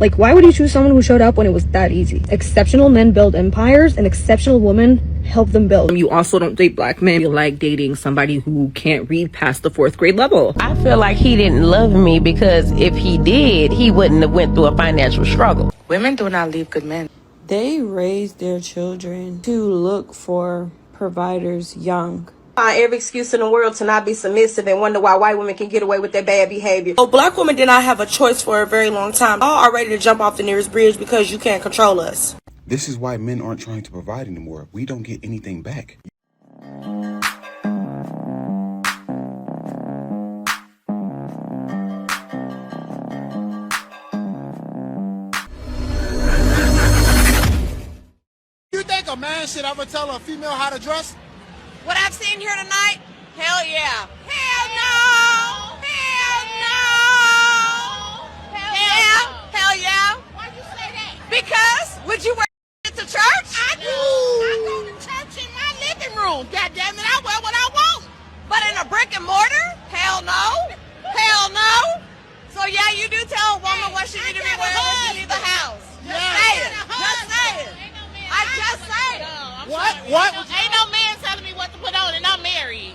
Like, why would you choose someone who showed up when it was that easy? Exceptional men build empires, and exceptional women help them build. You also don't date black men. You like dating somebody who can't read past the 4th grade level. I feel like he didn't love me because if he did, he wouldn't have went through a financial struggle. Women do not leave good men. They raise their children to look for providers young. Find every excuse in the world to not be submissive and wonder why white women can get away with their bad behavior. So black women did not have a choice for a very long time. Y'all are ready to jump off the nearest bridge because you can't control us. This is why men aren't trying to provide anymore. We don't get anything back. You think a man should ever tell a female how to dress? What I've seen here tonight? Hell yeah. Hell no! Hell no! Hell yeah. Why'd you say that? Because, would you wear it to church? I do. I go to church in my living room. God damn it, I wear what I want. But in a brick and mortar? Hell no. Hell no. So yeah, you do tell a woman what she need to be wearing when she leave the house. Just say it. Just say it. I just say it. What? Ain't no man telling me what to put on, and I'm married.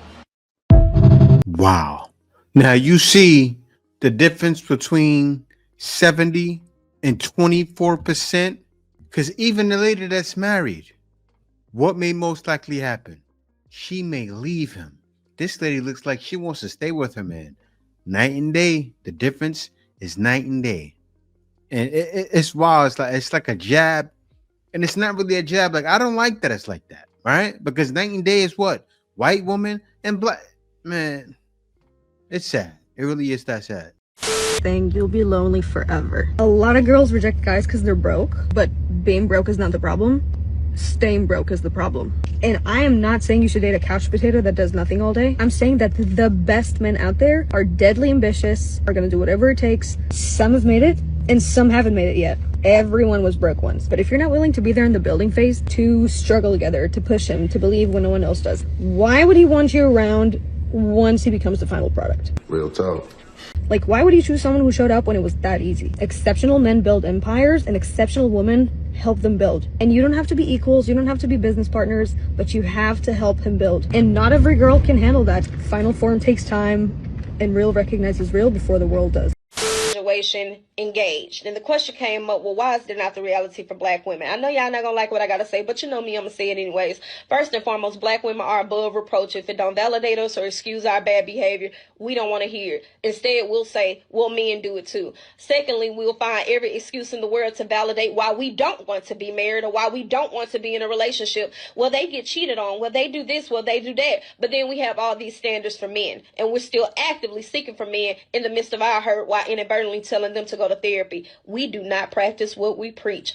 Wow. Now you see the difference between 70 and 24%? Because even the lady that's married, what may most likely happen? She may leave him. This lady looks like she wants to stay with her man. Night and day. The difference is night and day. And it's wild. It's like a jab. And it's not really a jab. Like, I don't like that it's like that, right? Because night and day is what? White woman and black. Man, it's sad. It really is that sad. Thing, you'll be lonely forever. A lot of girls reject guys because they're broke, but being broke is not the problem. Staying broke is the problem. And I am not saying you should date a couch potato that does nothing all day. I'm saying that the best men out there are deadly ambitious, are gonna do whatever it takes. Some have made it, and some haven't made it yet. Everyone was broke once. But if you're not willing to be there in the building phase, to struggle together, to push him, to believe when no one else does, why would he want you around once he becomes the final product? Real talk. Like, why would you choose someone who showed up when it was that easy? Exceptional men build empires, and exceptional women help them build. And you don't have to be equals, you don't have to be business partners, but you have to help him build. And not every girl can handle that. Final form takes time, and real recognizes real before the world does. Engaged. And the question came up, well, why is there not the reality for black women? I know y'all not gonna like what I gotta say, but you know me, I'm gonna say it anyways. First and foremost, black women are above reproach. If it don't validate us or excuse our bad behavior, we don't want to hear it. Instead, we'll say, well, men do it too. Secondly, we'll find every excuse in the world to validate why we don't want to be married or why we don't want to be in a relationship. Well, they get cheated on. Well, they do this. Well, they do that. But then we have all these standards for men, and we're still actively seeking for men in the midst of our hurt while inadvertently telling them to go to therapy. We do not practice what we preach.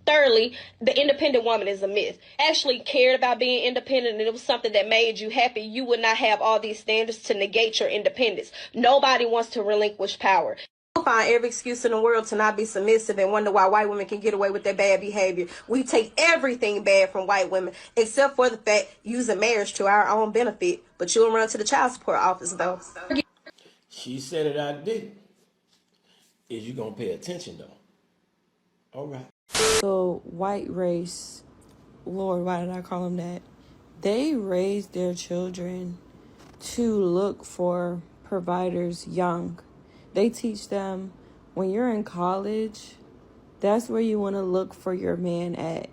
Thirdly, the independent woman is a myth. Actually cared about being independent and it was something that made you happy, you would not have all these standards to negate your independence. Nobody wants to relinquish power. We'll find every excuse in the world to not be submissive and wonder why white women can get away with their bad behavior. We take everything bad from white women, except for the fact using marriage to our own benefit. But you'll run to the child support office, though. She said it, I did. Is you gonna pay attention, though? All right. So white race, Lord, why did I call them that? They raise their children to look for providers young. They teach them when you're in college, that's where you want to look for your man at.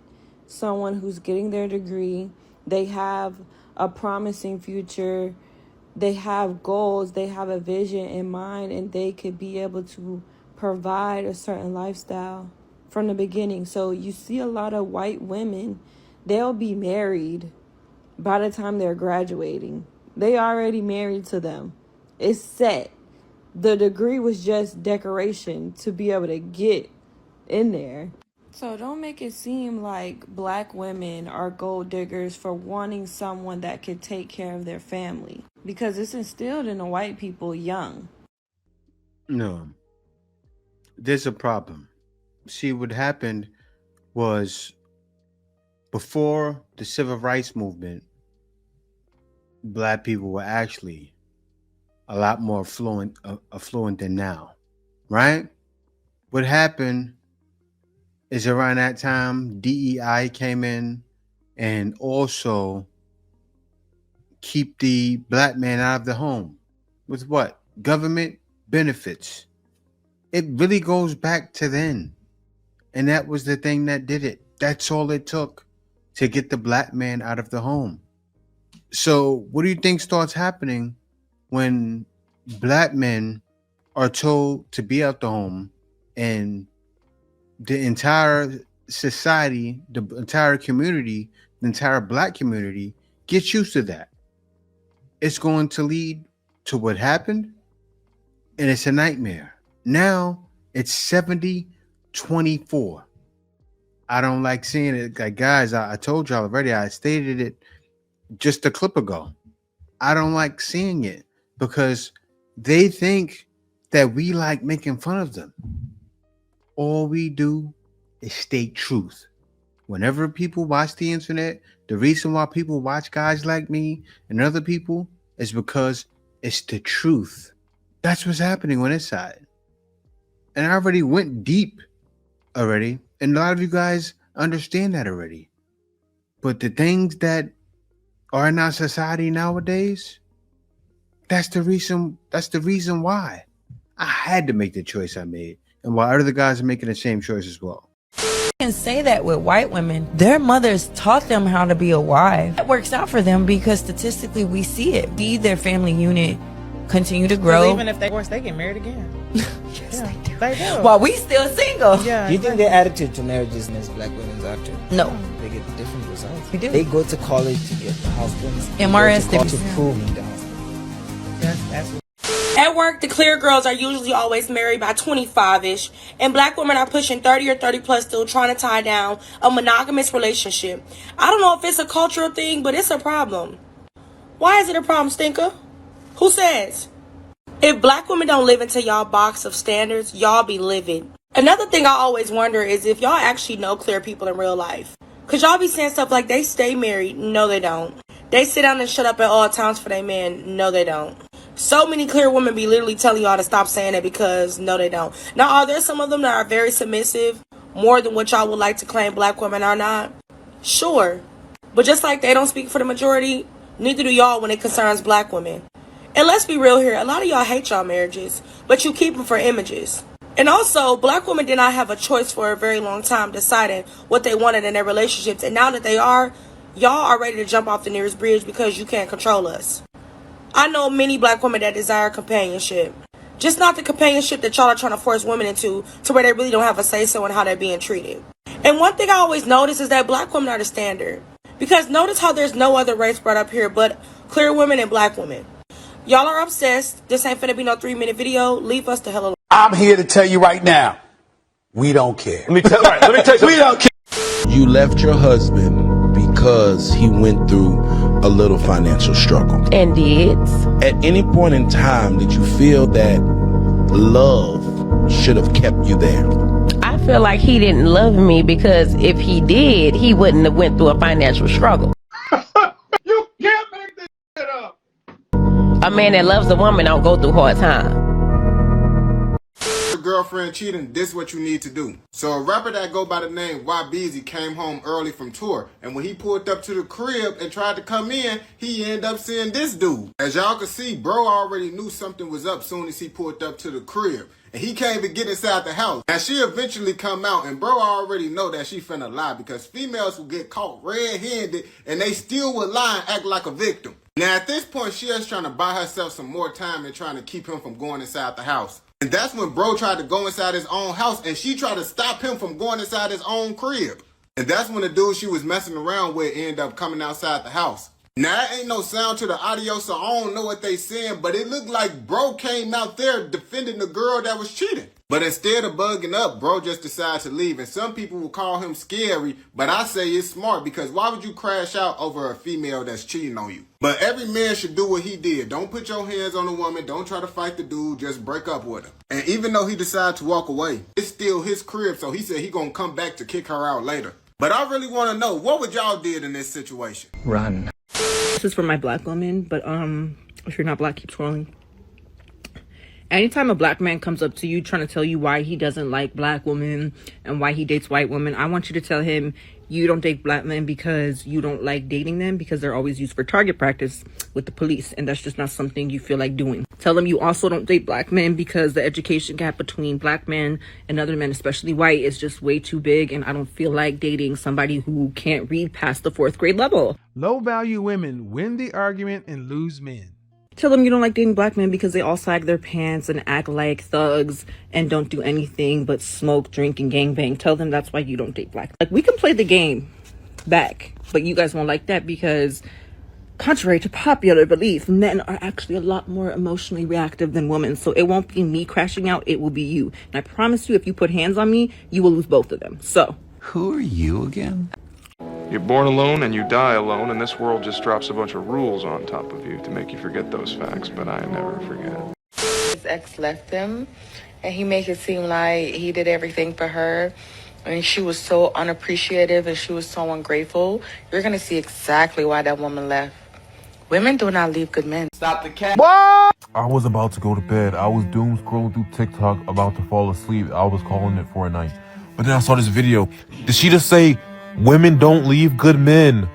Someone who's getting their degree. They have a promising future. They have goals. They have a vision in mind, and they could be able to provide a certain lifestyle from the beginning. So you see a lot of white women, they'll be married by the time they're graduating. They already married to them. It's set. The degree was just decoration to be able to get in there. So don't make it seem like black women are gold diggers for wanting someone that could take care of their family, because it's instilled in the white people young. No, there's a problem. See, what happened was before the civil rights movement, black people were actually a lot more affluent than now, right? What happened is around that time, DEI came in and also keep the black man out of the home with what? Government benefits. It really goes back to then. And that was the thing that did it. That's all it took to get the black man out of the home. So what do you think starts happening when black men are told to be out the home and the entire society, the entire community, the entire black community gets used to that? It's going to lead to what happened, and it's a nightmare. Now it's 70-24. I don't like seeing it. Like, guys, I told y'all already, I stated it just a clip ago. I don't like seeing it because they think that we like making fun of them. All we do is state truth. Whenever people watch the internet, the reason why people watch guys like me and other people is because it's the truth. That's what's happening on this side. And I already went deep already. And a lot of you guys understand that already. But the things that are in our society nowadays, that's the reason why I had to make the choice I made. And while other guys are making the same choice as well. Can say that with white women, their mothers taught them how to be a wife. It works out for them because statistically we see it. See their family unit continue to grow. Even if they divorce, they get married again. Yes, yeah, they do. They do. While we still single. Yeah, Do you think their attitude to marriages as black women's actor? No. They get different results. We do. They go to college to get husbands. MRS They go to prove the husband. That's At work, the clear girls are usually always married by 25-ish, and black women are pushing 30 or 30 plus still trying to tie down a monogamous relationship. I don't know if it's a cultural thing, but it's a problem. Why is it a problem, Stinker? Who says? If black women don't live into y'all box of standards, y'all be livid. Another thing I always wonder is if y'all actually know clear people in real life. Cause y'all be saying stuff like they stay married. No, they don't. They sit down and shut up at all times for their men. No, they don't. So many clear women be literally telling y'all to stop saying it because no, they don't. Now, are there some of them that are very submissive, more than what y'all would like to claim black women are not? Sure. But just like they don't speak for the majority, neither do y'all when it concerns black women. And let's be real here, a lot of y'all hate y'all marriages, but you keep them for images. And also, black women did not have a choice for a very long time deciding what they wanted in their relationships. And now that they are, y'all are ready to jump off the nearest bridge because you can't control us. I know many black women that desire companionship. Just not the companionship that y'all are trying to force women into to where they really don't have a say-so in how they're being treated. And one thing I always notice is that black women are the standard. Because notice how there's no other race brought up here but clear women and black women. Y'all are obsessed. This ain't finna be no 3-minute video. Leave us the hell alone. I'm here to tell you right now, we don't care. Let me tell you We don't care. You left your husband because he went through a little financial struggle. And did. At any point in time, did you feel that love should have kept you there? I feel like he didn't love me because if he did, he wouldn't have went through a financial struggle. You can't make this shit up. A man that loves a woman don't go through hard times. Your girlfriend cheating, this is what you need to do. So a rapper that go by the name YBZ came home early from tour, and when he pulled up to the crib and tried to come in, he ended up seeing this dude. As y'all can see, bro already knew something was up soon as he pulled up to the crib, and he can't even get inside the house. Now she eventually come out, and bro already know that she finna lie because females will get caught red-handed and they still would lie and act like a victim. Now at this point, she is trying to buy herself some more time and trying to keep him from going inside the house. And that's when bro tried to go inside his own house and she tried to stop him from going inside his own crib. And that's when the dude she was messing around with ended up coming outside the house. Now, there ain't no sound to the audio, so I don't know what they saying, but it looked like bro came out there defending the girl that was cheating. But instead of bugging up, bro just decided to leave. And some people will call him scary, but I say it's smart because why would you crash out over a female that's cheating on you? But every man should do what he did. Don't put your hands on a woman. Don't try to fight the dude. Just break up with him. And even though he decided to walk away, it's still his crib, so he said he gonna come back to kick her out later. But I really want to know, what would y'all did in this situation? Run. This is for my black woman, but if you're not black, keep scrolling. Anytime a black man comes up to you trying to tell you why he doesn't like black women and why he dates white women, I want you to tell him you don't date black men because you don't like dating them, because they're always used for target practice with the police, and that's just not something you feel like doing. Tell them you also don't date black men because the education gap between black men and other men, especially white, is just way too big, and I don't feel like dating somebody who can't read past the 4th grade level. Low value women win the argument and lose men. Tell them you don't like dating black men because they all sag their pants and act like thugs and don't do anything but smoke, drink, and gangbang. Tell them that's why you don't date black. Like, we can play the game back, but you guys won't like that because, contrary to popular belief, men are actually a lot more emotionally reactive than women. So it won't be me crashing out, it will be you. And I promise you, if you put hands on me, you will lose both of them. So, who are you again? You're born alone and you die alone, and this world just drops a bunch of rules on top of you to make you forget those facts, but I never forget. His ex left him, and he made it seem like he did everything for her, and she was so unappreciative and she was so ungrateful. You're going to see exactly why that woman left. Women do not leave good men. Stop the cat. What? I was about to go to bed. I was doom scrolling through TikTok, about to fall asleep. I was calling it for a night. But then I saw this video. Did she just say, women don't leave good men?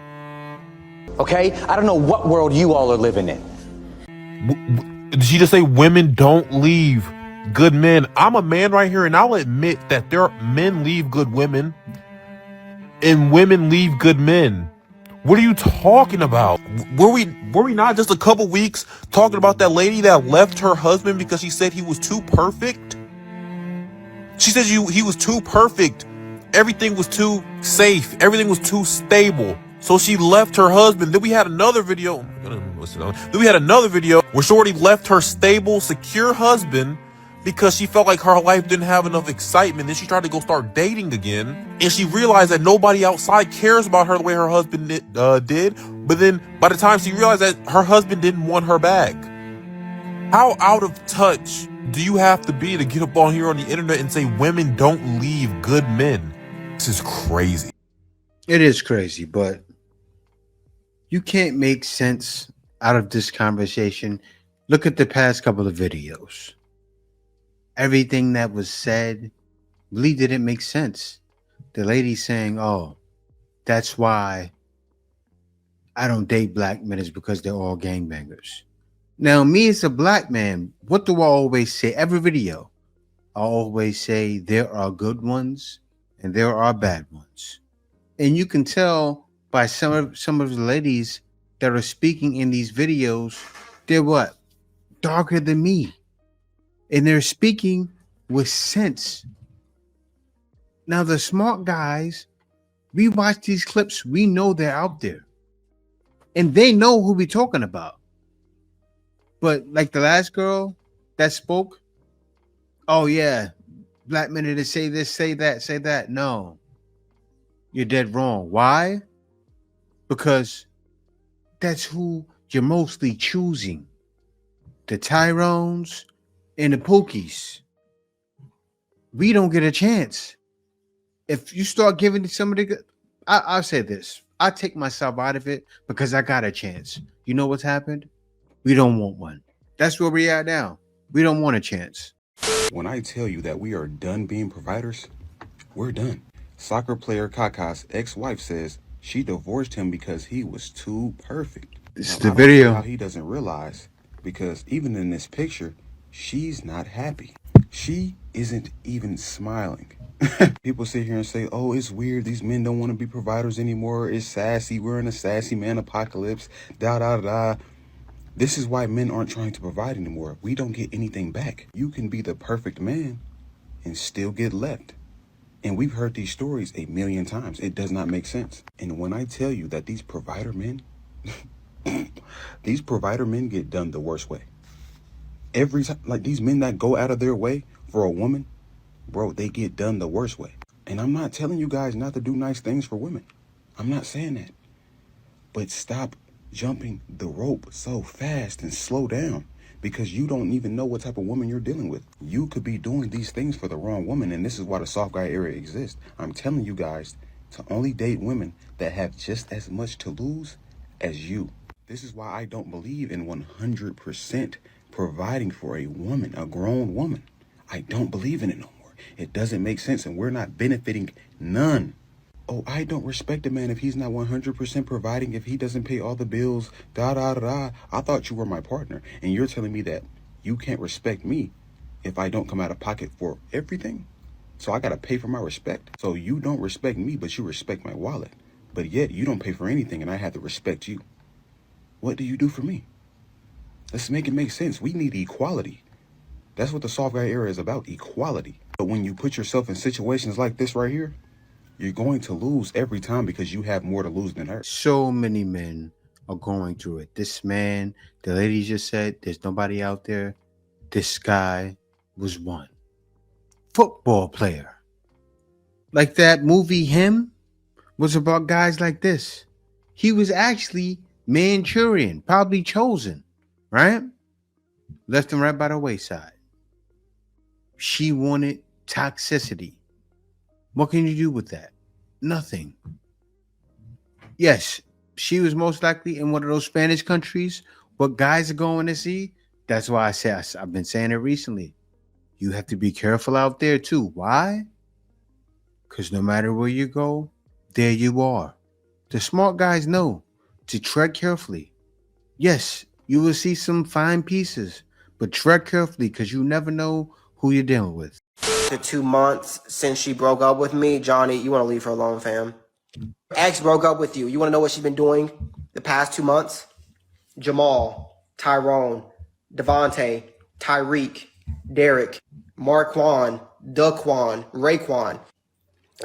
Okay, I don't know what world you all are living in. Did she just say women don't leave good men? I'm a man right here, and I'll admit that men leave good women and women leave good men. What are you talking about? Were we not just a couple weeks talking about that lady that left her husband because she said he was too perfect? She said he was too perfect. Everything was too safe. Everything was too stable. So she left her husband. Then we had another video. Then we had another video where Shorty left her stable, secure husband because she felt like her life didn't have enough excitement. Then she tried to go start dating again. And she realized that nobody outside cares about her the way her husband did. But then by the time she realized that her husband didn't want her back. How out of touch do you have to be to get up on here on the internet and say women don't leave good men? This is crazy. It is crazy, but you can't make sense out of this conversation. Look at the past couple of videos. Everything that was said really didn't make sense. The lady saying, oh, that's why I don't date black men is because they're all gangbangers. Now, me as a black man, what do I always say? Every video, I always say there are good ones and there are bad ones. And you can tell by some of the ladies that are speaking in these videos, they're what? Darker than me. And they're speaking with sense. Now, the smart guys, we watch these clips, we know they're out there. And they know who we're talking about. But like the last girl that spoke, oh yeah, black men didn't say this, say that, say that. No, you're dead wrong. Why? Because that's who you're mostly choosing. The Tyrones and the Pookies. We don't get a chance. If you start giving some of the, I'll say this. I take myself out of it because I got a chance. You know what's happened? We don't want one. That's where we are now. We don't want a chance. When I tell you that we are done being providers, we're done. Soccer player Kaka's ex-wife says she divorced him because he was too perfect. This is Now, the video. how he doesn't realize, because even in this picture, she's not happy. She isn't even smiling. People sit here and say, oh, it's weird. These men don't want to be providers anymore. It's sassy. We're in a sassy man apocalypse. Da, da, da. This is why men aren't trying to provide anymore. We don't get anything back. You can be the perfect man and still get left. And we've heard these stories a million times. It does not make sense. And when I tell you that these provider men, get done the worst way. Every time, like these men that go out of their way for a woman, bro, they get done the worst way. And I'm not telling you guys not to do nice things for women. I'm not saying that. But stop jumping the rope so fast and slow down, because you don't even know what type of woman you're dealing with. You could be doing these things for the wrong woman, and this is why the soft guy area exists. I'm telling you guys to only date women that have just as much to lose as you. This is why I don't believe in 100% providing for a woman, a grown woman. I don't believe in it no more. It doesn't make sense, and we're not benefiting none. Oh, I don't respect a man if he's not 100% providing, if he doesn't pay all the bills, da da da da. I thought you were my partner, and you're telling me that you can't respect me if I don't come out of pocket for everything? So I gotta pay for my respect. So you don't respect me, but you respect my wallet. But yet you don't pay for anything, and I have to respect you. What do you do for me? Let's make it make sense. We need equality. That's what the soft guy era is about, equality. But when you put yourself in situations like this right here, you're going to lose every time because you have more to lose than her. So many men are going through it. This man, the lady just said, there's nobody out there. This guy was one. Football player. Like that movie, Him, was about guys like this. He was actually Manchurian, probably chosen, right? Left him right by the wayside. She wanted toxicity. What can you do with that? Nothing. Yes, she was most likely in one of those Spanish countries. What guys are going to see? That's why I say I've been saying it recently. You have to be careful out there too. Why? Because no matter where you go, there you are. The smart guys know to tread carefully. Yes, you will see some fine pieces, but tread carefully because you never know who you're dealing with. The 2 months since she broke up with me, Johnny, you want to leave her alone, fam. Ex broke up with you. You want to know what she's been doing the past 2 months? Jamal, Tyrone, Devontae, Tyreek, Derek, Marquand, Daquan, Raekwon.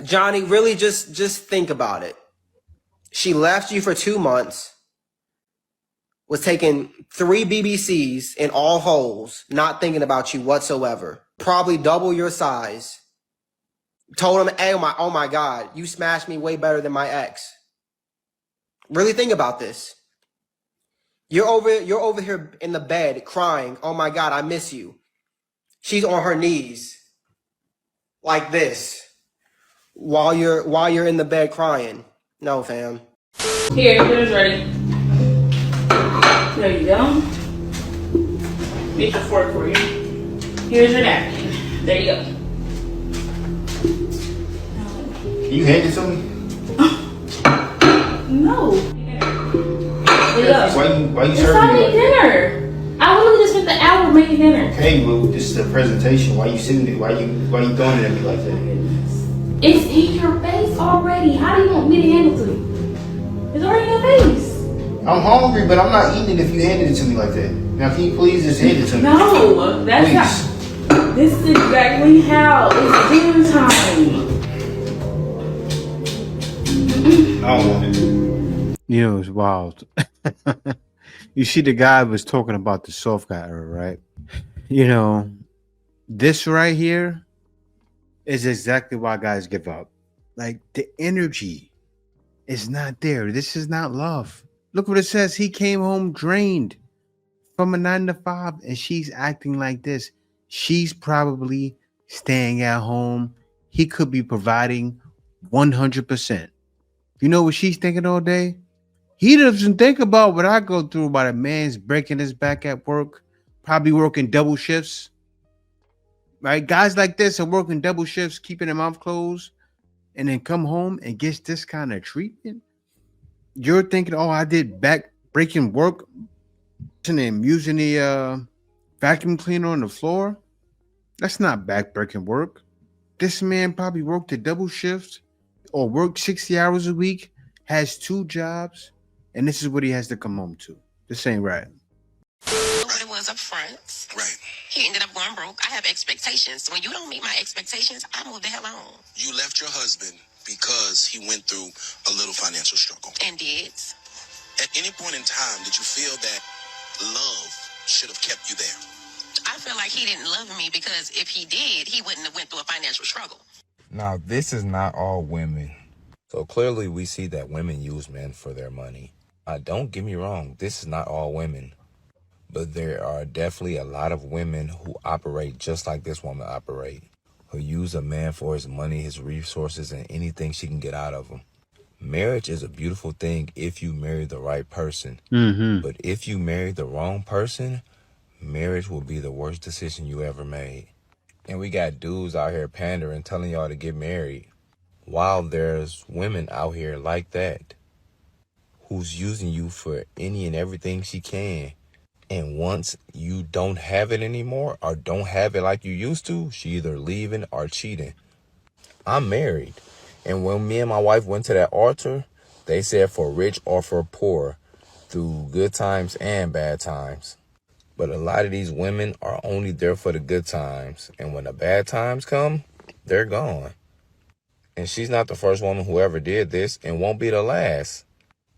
Johnny, really just think about it. She left you for 2 months, was taking 3 BBCs in all holes, not thinking about you whatsoever. Probably double your size. Told him, hey, oh my God, you smashed me way better than my ex. Really think about this. You're over here in the bed crying, oh my God, I miss you. She's on her knees like this while you're in the bed crying. No, fam. Here, dinner's ready. There you go. Here's your fork for you. Here's your napkin. There you go. Can you hand it to me? No. Why you it's serving not me any like dinner. I literally just spent the hour making dinner. Okay, well, this is a presentation. Why you sitting there? Why you throwing it at me like that? It's in your face already. How do you want me to handle it to you? It's already in your face. I'm hungry, but I'm not eating it if you handed it to me like that. Now, can you please just hand it to me? No, that's please. not. This is exactly how. It's dinner time. I don't want it. You know, it's wild. You see, the guy was talking about the soft guy era, right? You know, this right here is exactly why guys give up. Like, the energy is not there. This is not love. Look what it says. He came home drained from a 9 to 5, and she's acting like this. She's probably staying at home. He could be providing 100%. You know what she's thinking all day? He doesn't think about what I go through about a man's breaking his back at work, probably working double shifts. Right? Guys like this are working double shifts, keeping their mouth closed, and then come home and gets this kind of treatment. You're thinking, oh, I did back breaking work and using the vacuum cleaner on the floor. That's not back breaking work. This man probably worked a double shift or worked 60 hours a week, has 2 jobs, and this is what he has to come home to. This ain't right. What it was up front. Right. He ended up going broke. I have expectations. When you don't meet my expectations, I move the hell on. You left your husband because he went through a little financial struggle. And did. At any point in time, did you feel that love should have kept you there? I feel like he didn't love me because if he did, he wouldn't have went through a financial struggle. Now, this is not all women. So clearly we see that women use men for their money. Don't get me wrong, this is not all women. But there are definitely a lot of women who operate just like this woman operate, who use a man for his money, his resources, and anything she can get out of him. Marriage is a beautiful thing if you marry the right person. Mm-hmm. But if you marry the wrong person, marriage will be the worst decision you ever made. And we got dudes out here pandering, telling y'all to get married, while there's women out here like that who's using you for any and everything she can. And once you don't have it anymore or don't have it like you used to, she either leaving or cheating. I'm married. And when me and my wife went to that altar, they said for rich or for poor, through good times and bad times. But a lot of these women are only there for the good times. And when the bad times come, they're gone. And she's not the first woman who ever did this and won't be the last.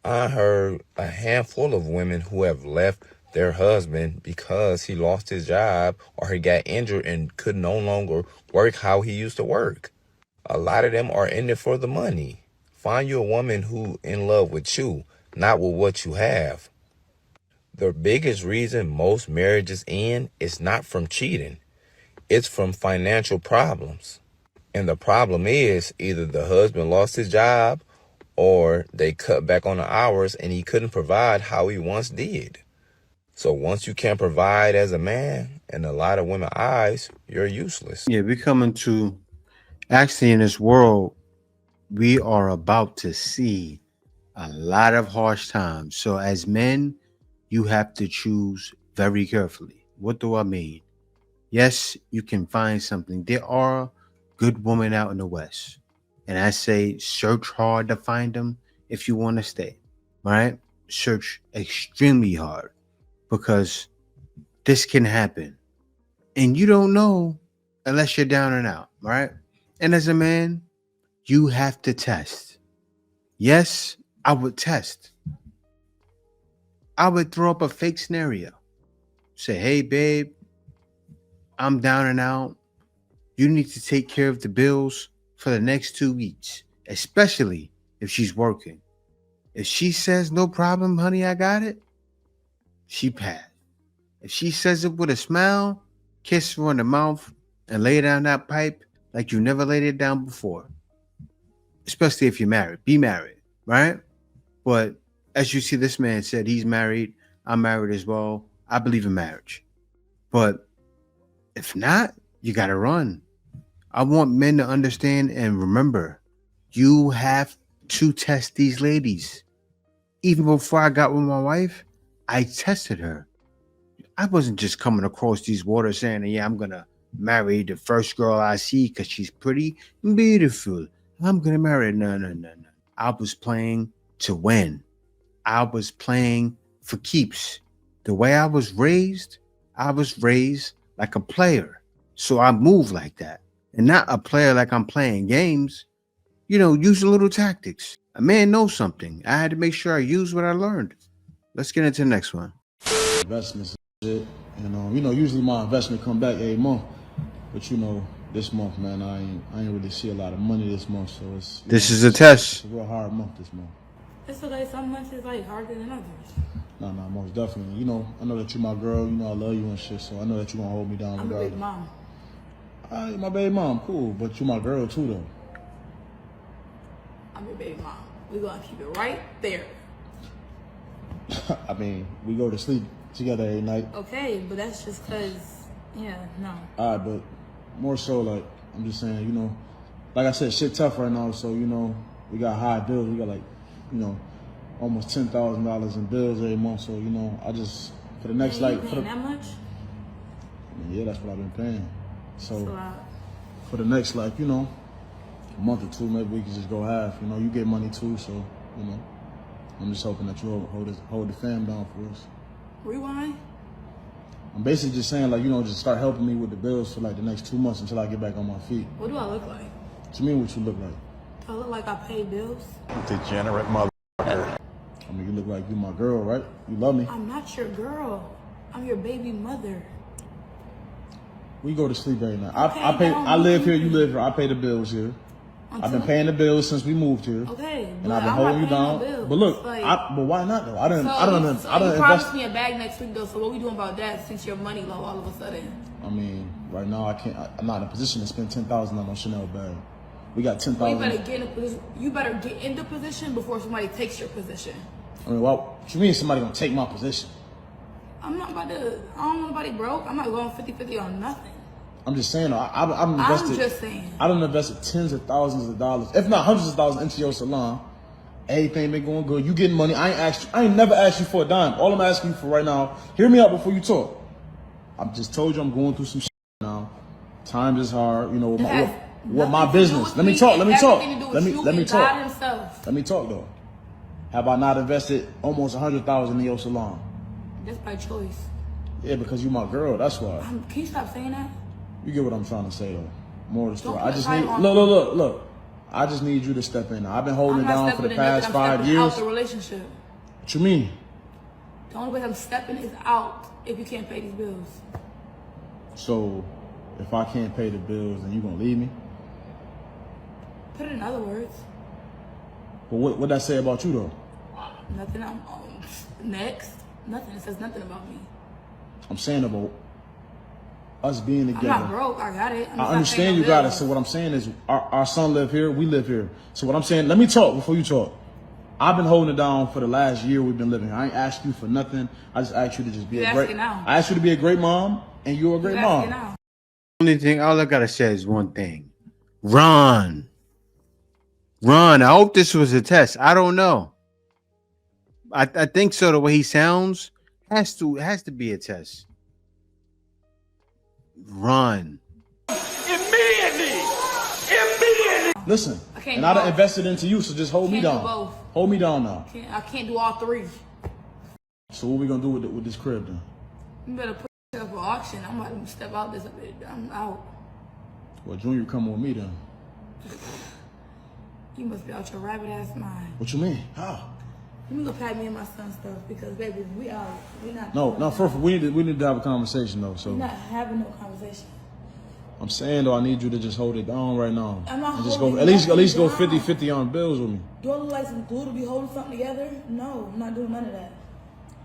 I heard a handful of women who have left their husband because he lost his job or he got injured and could no longer work how he used to work. A lot of them are in it for the money. Find you a woman who in love with you, not with what you have. The biggest reason most marriages end is not from cheating. It's from financial problems. And the problem is either the husband lost his job or they cut back on the hours and he couldn't provide how he once did. So once you can't provide as a man, in a lot of women's eyes, you're useless. Yeah, we coming to actually in this world, we are about to see a lot of harsh times. So as men, you have to choose very carefully. What do I mean? Yes, you can find something. There are good women out in the West. And I say search hard to find them if you want to stay. Right? Search extremely hard because this can happen. And you don't know unless you're down and out. Right? And as a man, you have to test. Yes, I would test. I would throw up a fake scenario. Say, hey, babe, I'm down and out. You need to take care of the bills for the next 2 weeks, especially if she's working. If she says, no problem, honey, I got it, she passed. If she says it with a smile, kiss her on the mouth, and lay down that pipe like you never laid it down before. Especially if you're married. Be married, right? But as you see, this man said he's married. I'm married as well. I believe in marriage. But if not, you got to run. I want men to understand and remember, you have to test these ladies. Even before I got with my wife, I tested her. I wasn't just coming across these waters saying, yeah, I'm going to marry the first girl I see because she's pretty and beautiful. I'm going to marry her. No. I was playing to win. I was playing for keeps. The way I was raised like a player. So I move like that. And not a player like I'm playing games. You know, use a little tactics. A man knows something. I had to make sure I use what I learned. Let's get into the next one. Investments and shit. And usually my investment come back every month. But this month, man, I ain't really see a lot of money this month. So it's This is a test. It's a real hard month this month. It's okay, some months is like harder than others. No, most definitely. I know that you're my girl, I love you and shit, so I know that you're gonna hold me down. I'm a big mom. Alright, my baby mom, cool, but you're my girl too though. I'm your baby mom. We're gonna keep it right there. I mean, we go to sleep together every night. Okay, but that's just cause, no. Alright, but more so like, I'm just saying, like I said, shit tough right now, so we got high bills, we got like, almost $10,000 in bills every month. So I just for the next that much? Yeah, that's what I've been paying. So for the next a month or two, maybe we can just go half. You get money too, so I'm just hoping that you hold the fam down for us. Rewind. I'm basically just saying just start helping me with the bills for like the next 2 months until I get back on my feet. What do I look like? To me, what you look like? I look like I pay bills. Degenerate mother. I mean, you look like you my girl, right? You love me. I'm not your girl. I'm your baby mother. We go to sleep every night. I live here, you live here. I pay the bills here. I've been paying the bills since we moved here. Okay, and I've been holding you down. But look, but why not though? I don't you promised me a bag next week though. So what we doing about that since your money low all of a sudden? I mean, right now I'm not in a position to spend $10,000 on a Chanel bag. We got $10,000. Well, you better get in the position before somebody takes your position. I mean, what you mean somebody gonna take my position? I'm not about to, I don't want nobody broke. I'm not going 50-50 on nothing. I'm just saying, I'm invested. I'm just saying. I done invested tens of thousands of dollars, if not hundreds of thousands, into your salon. Everything been going good. You getting money. I ain't never asked you for a dime. All I'm asking you for right now, hear me out before you talk. I just told you I'm going through some shit now. Time is hard, you know. What my business? Let me talk. Let me talk. Let me talk. Let me talk though. Have I not invested almost 100,000 in your salon? That's by choice. Yeah, because you my girl. That's why. Can you stop saying that? You get what I'm trying to say though. More of the story. Don't I just need look. I just need you to step in. I've been holding it down for the past 5 years. Out the relationship. What you mean? The only way I'm stepping is out if you can't pay these bills. So, if I can't pay the bills, then you gonna leave me? Put it in other words. But what that say about you though? Nothing. I'm next. Nothing. It says nothing about me. I'm saying about us being together. I'm not broke. I got it. I understand you got it. So what I'm saying is our son live here. We live here. So what I'm saying, let me talk before you talk. I've been holding it down for the last year we've been living here. I ain't asked you for nothing. I just asked you to just be I asked you to be a great mom, and you're a great mom. All I gotta say is one thing. Run. I hope this was a test. I don't know. I think so. The way he sounds has to be a test. Run. Immediately. Listen, and I done invested into you, so just hold me down. Hold me down now. I can't do all three. So what we gonna do with this crib then? You better put it up for auction. I'm about to step out this a bit. I'm out. Well, Junior, come with me then. You must be out your rabbit ass mind. What you mean? How? Let me go pack me and my son stuff because baby, we out. We not. No. First, we need to have a conversation though. So we're not having no conversation. I'm saying though, I need you to just hold it down right now. I'm not and just holding go at least go 50-50 on bills with me. Do I look like some glue to be holding something together? No, I'm not doing none of that.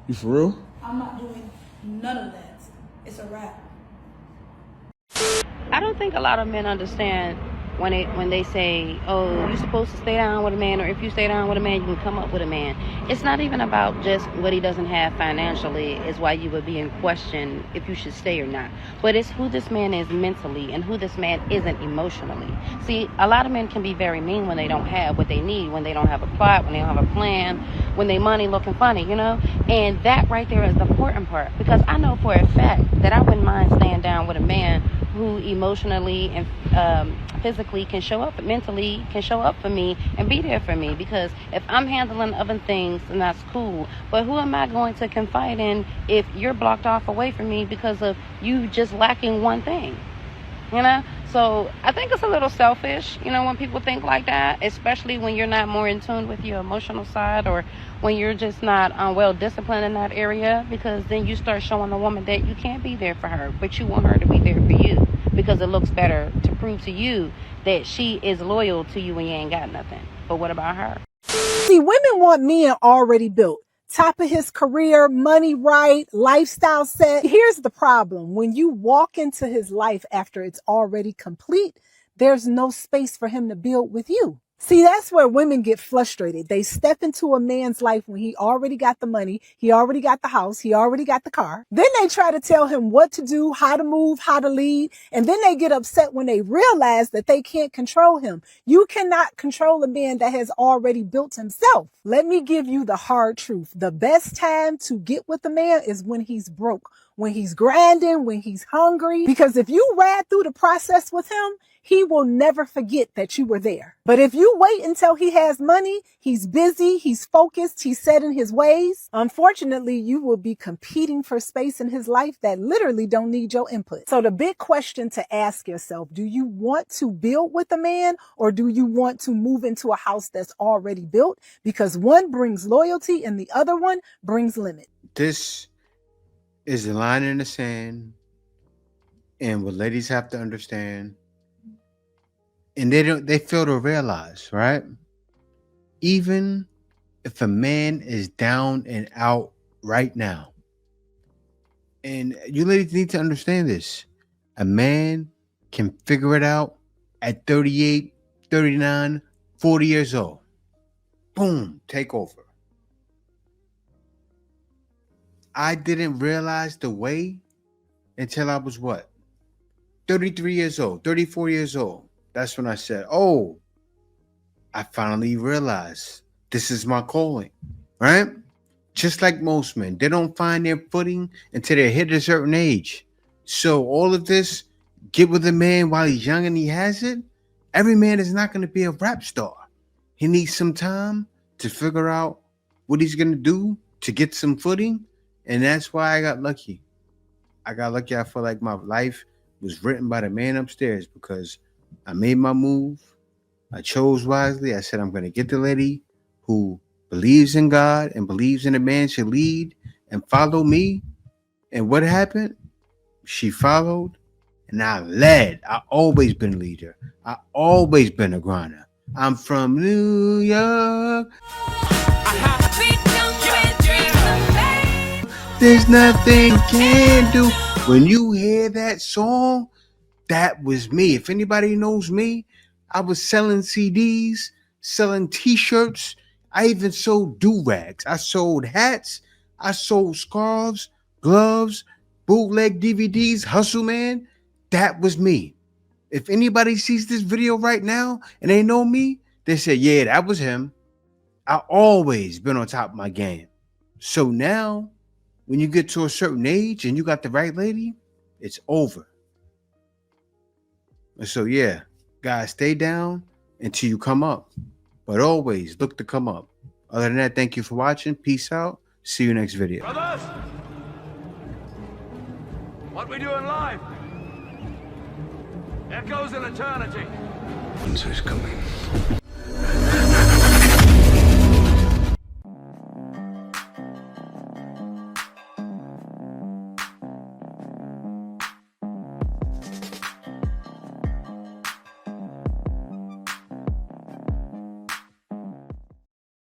You for real? I'm not doing none of that. It's a wrap. I don't think a lot of men understand when they say, oh, you're supposed to stay down with a man, or if you stay down with a man, you can come up with a man. It's not even about just what he doesn't have financially is why you would be in question if you should stay or not. But it's who this man is mentally and who this man isn't emotionally. See, a lot of men can be very mean when they don't have what they need, when they don't have a plot, when they don't have a plan, when they money looking funny, you know? And that right there is the important part, because I know for a fact that I wouldn't mind staying down with a man who emotionally and physically can show up, mentally can show up for me and be there for me. Because if I'm handling other things, then that's cool. But who am I going to confide in if you're blocked off away from me because of you just lacking one thing? You know? So I think it's a little selfish, you know, when people think like that, especially when you're not more in tune with your emotional side, or when you're just not well disciplined in that area, because then you start showing the woman that you can't be there for her, but you want her to be there for you because it looks better to prove to you that she is loyal to you when you ain't got nothing. But what about her? See, women want men already built. Top of his career, money right, lifestyle set. Here's the problem. When you walk into his life after it's already complete, there's no space for him to build with you. See, that's where women get frustrated. They step into a man's life when he already got the money, he already got the house, he already got the car. Then they try to tell him what to do, how to move, how to lead. And then they get upset when they realize that they can't control him. You cannot control a man that has already built himself. Let me give you the hard truth. The best time to get with a man is when he's broke, when he's grinding, when he's hungry. Because if you ride through the process with him, he will never forget that you were there. But if you wait until he has money, he's busy, he's focused, he's set in his ways, unfortunately, you will be competing for space in his life that literally don't need your input. So the big question to ask yourself, do you want to build with a man, or do you want to move into a house that's already built? Because one brings loyalty and the other one brings limit. This is the line in the sand, and what ladies have to understand, and they fail to realize, right? Even if a man is down and out right now, and you ladies need to understand this, a man can figure it out at 38, 39, 40 years old. Boom, take over. I didn't realize the way until I was what? 33 years old, 34 years old. That's when I said, oh, I finally realized this is my calling, right? Just like most men, they don't find their footing until they hit a certain age. So all of this, get with a man while he's young and he has it, every man is not going to be a rap star. He needs some time to figure out what he's going to do to get some footing. And that's why I got lucky. I feel like my life was written by the man upstairs because I made my move. I chose wisely. I said, I'm going to get the lady who believes in God and believes in a man should lead and follow me. And what happened? She followed and I led. I always been a leader. I always been a grinder. I'm from New York. There's nothing you can do. When you hear that song, that was me. If anybody knows me, I was selling CDs, selling t-shirts. I even sold do-rags. I sold hats. I sold scarves, gloves, bootleg DVDs, Hustle Man. That was me. If anybody sees this video right now and they know me, they say, yeah, that was him. I always been on top of my game. So now, when you get to a certain age and you got the right lady, it's over. And so, yeah, guys, stay down until you come up. But always look to come up. Other than that, thank you for watching. Peace out. See you next video. Brothers! What we do in life echoes in eternity. Answer's coming.